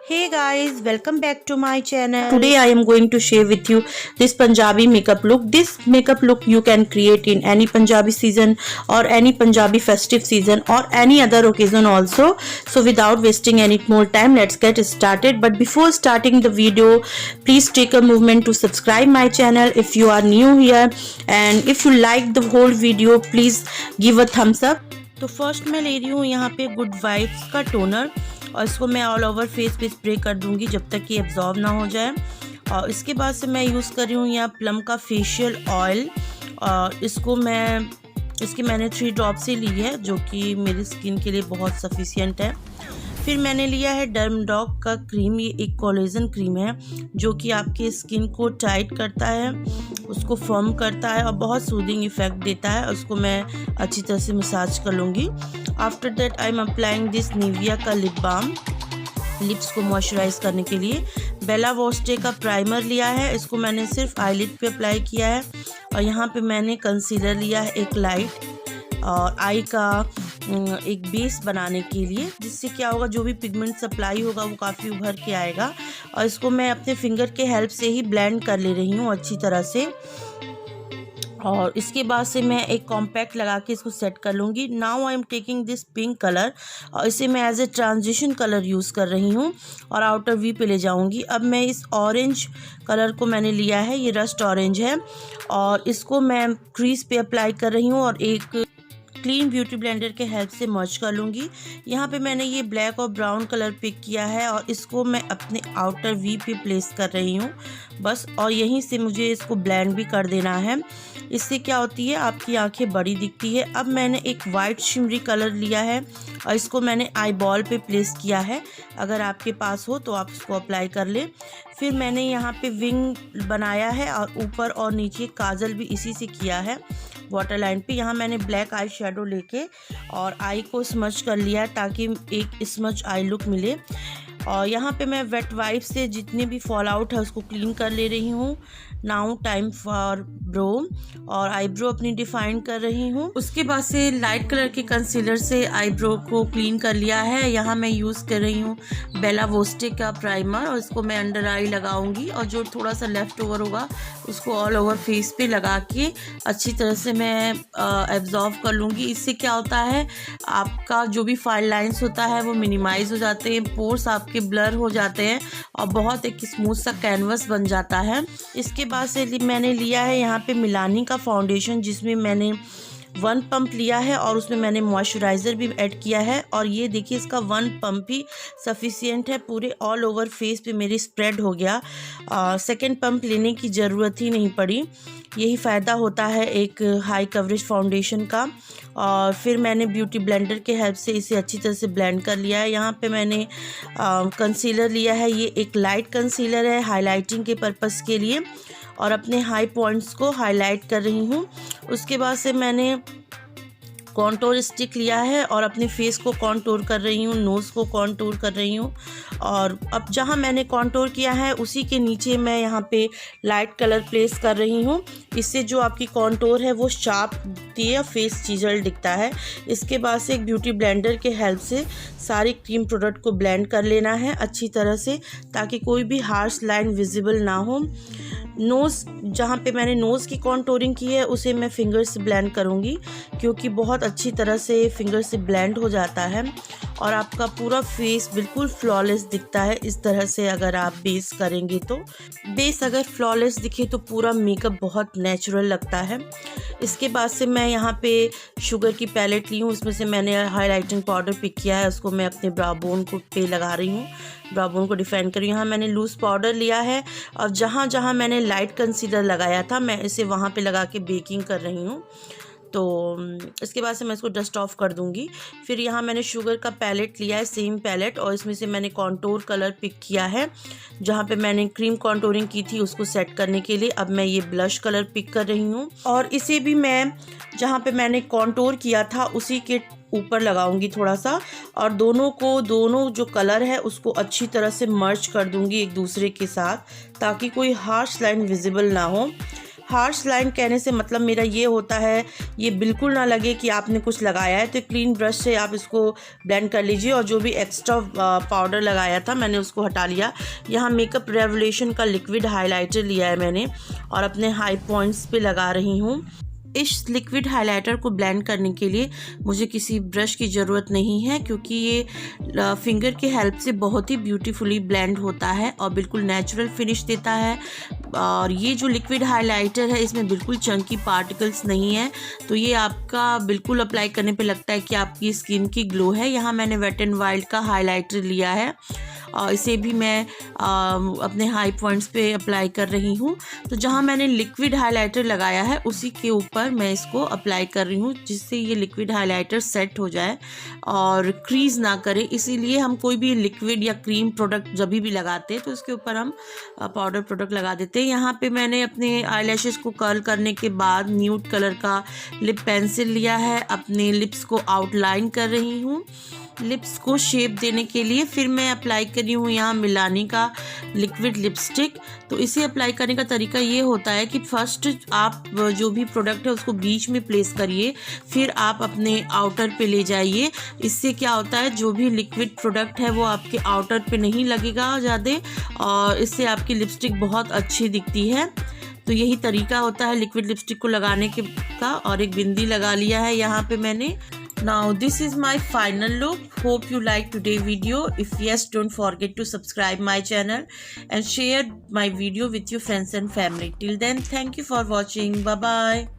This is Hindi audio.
Hey guys, welcome back to my channel. Today I am going to share with you this Punjabi makeup look. This makeup look you can create in any Punjabi season or any Punjabi festive season or any other occasion also. So without wasting any more time, let's get started. But before starting the video, please take a moment to subscribe my channel if you are new here, and if you like the whole video, please give a thumbs up. तो फर्स्ट मैं ले रही हूँ यहाँ पे गुड वाइब्स का टोनर और इसको मैं ऑल ओवर फेस पे स्प्रे कर दूंगी जब तक कि एब्जॉर्ब ना हो जाए। और इसके बाद से मैं यूज़ कर रही हूँ यहाँ प्लम का फेशियल ऑयल और इसको मैंने 3 ड्रॉप से ली है जो कि मेरी स्किन के लिए बहुत सफिशिएंट है। फिर मैंने लिया है डर्मडॉग का क्रीम। ये एक कोलेजन क्रीम है जो कि आपके स्किन को टाइट करता है, उसको फर्म करता है और बहुत सूदिंग इफेक्ट देता है। उसको मैं अच्छी तरह से मसाज कर लूँगी। After that I am applying this Nivea का लिप बाम लिप्स को मॉइस्चराइज करने के लिए। बेला वॉस्टे का प्राइमर लिया है, इसको मैंने सिर्फ आईलिड पे अप्लाई किया है। और यहाँ पे मैंने कंसीलर लिया है एक लाइट और आई का एक बेस बनाने के लिए, जिससे क्या होगा जो भी पिगमेंट सप्लाई होगा वो काफ़ी उभर के आएगा। और इसको मैं अपने फिंगर के हेल्प से ही ब्लेंड कर ले रही हूँ अच्छी तरह से। और इसके बाद से मैं एक कॉम्पैक्ट लगा के इसको सेट कर लूँगी। Now I am taking this pink colour और इसे मैं as a transition colour use कर रही हूँ और आउटर वी पे ले जाऊँगी। अब मैं इस ऑरेंज कलर को मैंने लिया है, ये रस्ट ऑरेंज है और इसको मैं क्रीज पे अप्लाई कर रही हूँ और एक क्लीन ब्यूटी ब्लेंडर के हेल्प से मर्ज कर लूँगी। यहाँ पे मैंने ये ब्लैक और ब्राउन कलर पिक किया है और इसको मैं अपने आउटर वी पे प्लेस कर रही हूँ बस। और यहीं से मुझे इसको ब्लेंड भी कर देना है। इससे क्या होती है, आपकी आंखें बड़ी दिखती है। अब मैंने एक वाइट शिमरी कलर लिया है और इसको मैंने आई बॉल पे प्लेस किया है। अगर आपके पास हो तो आप इसको अप्लाई कर लें। फिर मैंने यहाँ पे विंग बनाया है और ऊपर और नीचे काजल भी इसी से किया है वाटर लाइन पे। यहाँ मैंने ब्लैक आई शेडो लेके और आई को स्मच कर लिया है ताकि एक स्मच आई लुक मिले। और यहाँ पे मैं वेट वाइप से जितने भी फॉल आउट है उसको क्लीन कर ले रही हूँ। नाउ टाइम फॉर ब्रो और आईब्रो अपनी डिफाइन कर रही हूँ। उसके बाद से लाइट कलर के कंसीलर से आईब्रो को क्लीन कर लिया है। यहाँ मैं यूज़ कर रही हूँ बेला वोस्टे का प्राइमर और इसको मैं अंडर आई लगाऊंगी और जो थोड़ा सा लेफ्ट ओवर होगा उसको ऑल ओवर फेस पे लगा के अच्छी तरह से मैं एब्जॉर्व कर लूँगी। इससे क्या होता है, आपका जो भी फाइन लाइंस होता है वो मिनिमाइज हो जाते हैं, पोर्स आपके ब्लर हो जाते हैं और बहुत एक स्मूथ सा कैनवस बन जाता है। इसके बाद से मैंने लिया है यहाँ पे मिलानी का फाउंडेशन, जिसमें मैंने 1 पंप लिया है और उसमें मैंने मॉइस्चराइज़र भी ऐड किया है। और ये देखिए इसका 1 पंप ही सफिशिएंट है, पूरे ऑल ओवर फेस पे मेरी स्प्रेड हो गया। सेकंड पंप लेने की ज़रूरत ही नहीं पड़ी। यही फ़ायदा होता है एक हाई कवरेज फाउंडेशन का। और फिर मैंने ब्यूटी ब्लेंडर के हेल्प से इसे अच्छी तरह से ब्लेंड कर लिया है। यहाँ पे मैंने कंसीलर लिया है, ये एक लाइट कंसीलर है हाइलाइटिंग के पर्पज़ के लिए और अपने हाई पॉइंट्स को हाईलाइट कर रही हूँ। उसके बाद से मैंने कॉन्टोर स्टिक लिया है और अपने फेस को कॉन्टोर कर रही हूँ, नोज़ को कॉन्टोर कर रही हूँ। और अब जहाँ मैंने कॉन्टोर किया है उसी के नीचे मैं यहाँ पे लाइट कलर प्लेस कर रही हूँ। इससे जो आपकी कॉन्टोर है वो शार्प दिखती है, फेस चिजल दिखता है। इसके बाद से एक ब्यूटी ब्लेंडर के हेल्प से सारे क्रीम प्रोडक्ट को ब्लेंड कर लेना है अच्छी तरह से ताकि कोई भी हार्श लाइन विजिबल ना हो। नोज़, जहाँ पे मैंने नोज़ की कॉन्टोरिंग की है उसे मैं फिंगर से ब्लेंड करूँगी क्योंकि बहुत अच्छी तरह से फिंगर से ब्लेंड हो जाता है और आपका पूरा फेस बिल्कुल फ्लॉलेस दिखता है। इस तरह से अगर आप बेस करेंगे तो बेस अगर फ्लॉलेस दिखे तो पूरा मेकअप बहुत नेचुरल लगता है। इसके बाद से मैं यहाँ पे शुगर की पैलेट ली हूँ, उसमें से मैंने हाइलाइटिंग पाउडर पिक किया है, उसको मैं अपने ब्रा बोन को पे लगा रही हूँ, ब्रा बोन को डिफाइन कर रही हूँ। यहाँ मैंने लूज़ पाउडर लिया है और जहाँ जहाँ मैंने लाइट कंसीलर लगाया था मैं इसे वहाँ पे लगा के बेकिंग कर रही हूँ। तो इसके बाद से मैं इसको डस्ट ऑफ कर दूंगी। फिर यहाँ मैंने शुगर का पैलेट लिया है, सेम पैलेट, और इसमें से मैंने कॉन्टोर कलर पिक किया है। जहाँ पे मैंने क्रीम कॉन्टोरिंग की थी उसको सेट करने के लिए अब मैं ये ब्लश कलर पिक कर रही हूँ और इसे भी मैं जहाँ पे मैंने कॉन्टोर किया था उसी के ऊपर लगाऊंगी थोड़ा सा और दोनों जो कलर है उसको अच्छी तरह से मर्ज कर दूंगी एक दूसरे के साथ ताकि कोई हार्श लाइन विजिबल ना हो। हार्श लाइन कहने से मतलब मेरा ये होता है, ये बिल्कुल ना लगे कि आपने कुछ लगाया है। तो क्लीन ब्रश से आप इसको ब्लेंड कर लीजिए और जो भी एक्स्ट्रा पाउडर लगाया था मैंने उसको हटा लिया। यहाँ मेकअप रेवोल्यूशन का लिक्विड हाइलाइटर लिया है मैंने और अपने हाई पॉइंट्स पे लगा रही हूँ। इस लिक्विड हाइलाइटर को ब्लेंड करने के लिए मुझे किसी ब्रश की ज़रूरत नहीं है, क्योंकि ये फिंगर के हेल्प से बहुत ही ब्यूटीफुली ब्लेंड होता है और बिल्कुल नेचुरल फिनिश देता है। और ये जो लिक्विड हाइलाइटर है इसमें बिल्कुल चंकी पार्टिकल्स नहीं है, तो ये आपका बिल्कुल अप्लाई करने पे लगता है कि आपकी स्किन की ग्लो है। यहाँ मैंने वेट एंड वाइल्ड का हाइलाइटर लिया है और इसे भी मैं अपने हाई पॉइंट्स पे अप्लाई कर रही हूँ। तो जहाँ मैंने लिक्विड हाइलाइटर लगाया है उसी के ऊपर मैं इसको अप्लाई कर रही हूँ, जिससे ये लिक्विड हाइलाइटर सेट हो जाए और क्रीज ना करे। इसीलिए हम कोई भी लिक्विड या क्रीम प्रोडक्ट जब भी लगाते हैं तो उसके ऊपर हम पाउडर प्रोडक्ट लगा देते हैं। यहाँ पे मैंने अपने आईलैशेस को कर्ल करने के बाद न्यूड कलर का लिप पेंसिल लिया है, अपने लिप्स को आउटलाइन कर रही हूँ लिप्स को शेप देने के लिए। फिर मैं अप्लाई करी हूँ यहाँ मिलानी का लिक्विड लिपस्टिक। तो इसे अप्लाई करने का तरीका ये होता है कि फर्स्ट आप जो भी प्रोडक्ट है उसको बीच में प्लेस करिए, फिर आप अपने आउटर पे ले जाइए। इससे क्या होता है, जो भी लिक्विड प्रोडक्ट है वो आपके आउटर पे नहीं लगेगा ज़्यादा और इससे आपकी लिपस्टिक बहुत अच्छी दिखती है। तो यही तरीका होता है लिक्विड लिपस्टिक को लगाने के का। और एक बिंदी लगा लिया है यहाँ पे मैंने। Now this is my final look. Hope you like today's video. If yes, don't forget to subscribe my channel and share my video with your friends and family. Till then, thank you for watching. Bye bye.